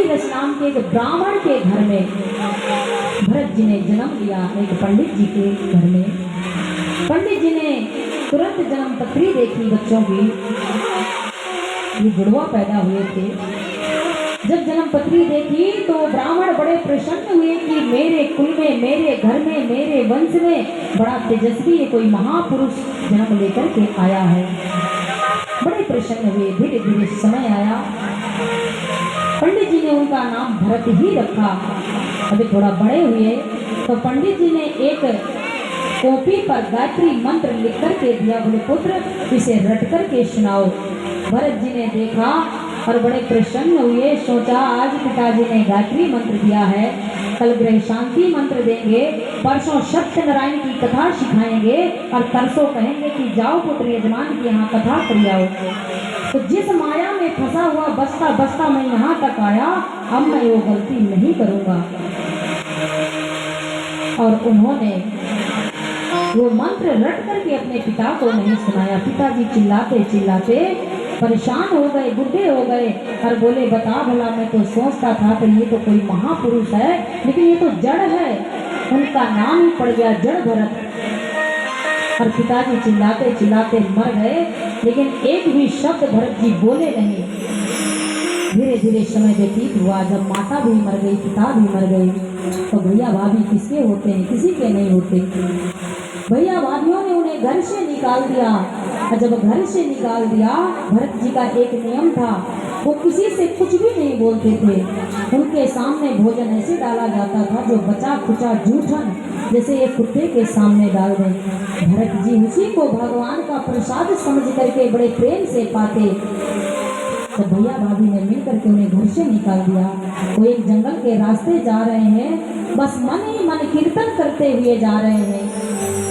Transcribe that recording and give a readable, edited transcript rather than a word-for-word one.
रस नाम के एक ब्राह्मण के घर में भरत जी ने जन्म लिया, एक पंडित जी के घर में। पंडित जी ने तुरंत जन्म पत्री देखी बच्चों की, ये जुड़वा पैदा हुए थे। जब जन्म पत्री देखी तो ब्राह्मण बड़े प्रसन्न हुए कि मेरे कुल में, मेरे घर में, मेरे वंश में बड़ा तेजस्वी कोई महापुरुष जन्म लेकर के आया है। बड़े प्रसन्न हुए। धीरे धीरे समय आया, पंडित जी ने उनका नाम भरत ही रखा। अभी थोड़ा बड़े हुए तो पंडित जी ने एक कॉपी पर गायत्री मंत्र लिख करके दिया, बोले पुत्र इसे रट करके सुनाओ। भरत जी ने देखा और बड़े प्रसन्न हुए। सोचा आज पिताजी ने गायत्री मंत्र दिया है, कल ग्रह शांति मंत्र देंगे, परसों सत्यनारायण की कथा सिखाएंगे और परसों कहेंगे कि जाओ पुत्र यजमान की यहाँ कथा कर आओ। तो जिस माया में फंसा हुआ बसता बसता मैं यहाँ तक आया, अब मैं वो गलती नहीं करूँगा। और उन्होंने वो मंत्र रट करके अपने पिता को नहीं सुनाया। पिताजी चिल्लाते चिल्लाते परेशान हो गए, बुढ़े हो गए और बोले बता भला, मैं तो सोचता था कि ये तो कोई महापुरुष है, लेकिन ये तो जड़ है। उनका नाम ही पड़ गया जड़ भरत। और पिताजी चिल्लाते चिल्लाते मर गए, लेकिन एक भी शब्द भरत जी बोले नहीं। धीरे धीरे समय व्यतीत हुआ। जब माता भी मर गई, पिता भी मर गए, तो भैया भाभी किसके होते हैं? किसी के नहीं होते। भैया भाभियों ने उन्हें घर से निकाल दिया। और जब घर से निकाल दिया, भरत जी का एक नियम था, वो किसी से कुछ भी नहीं बोलते थे। उनके सामने भोजन ऐसे डाला जाता था जो बचा खुचा जूठन जैसे एक कुत्ते के सामने डाल दें। भरत जी उसी को भगवान का प्रसाद समझ करके बड़े प्रेम से पाते। तो भैया भाभी ने मिल करके उन्हें घर से निकाल दिया। वो एक जंगल के रास्ते जा रहे हैं, बस मन ही मन कीर्तन करते हुए जा रहे हैं।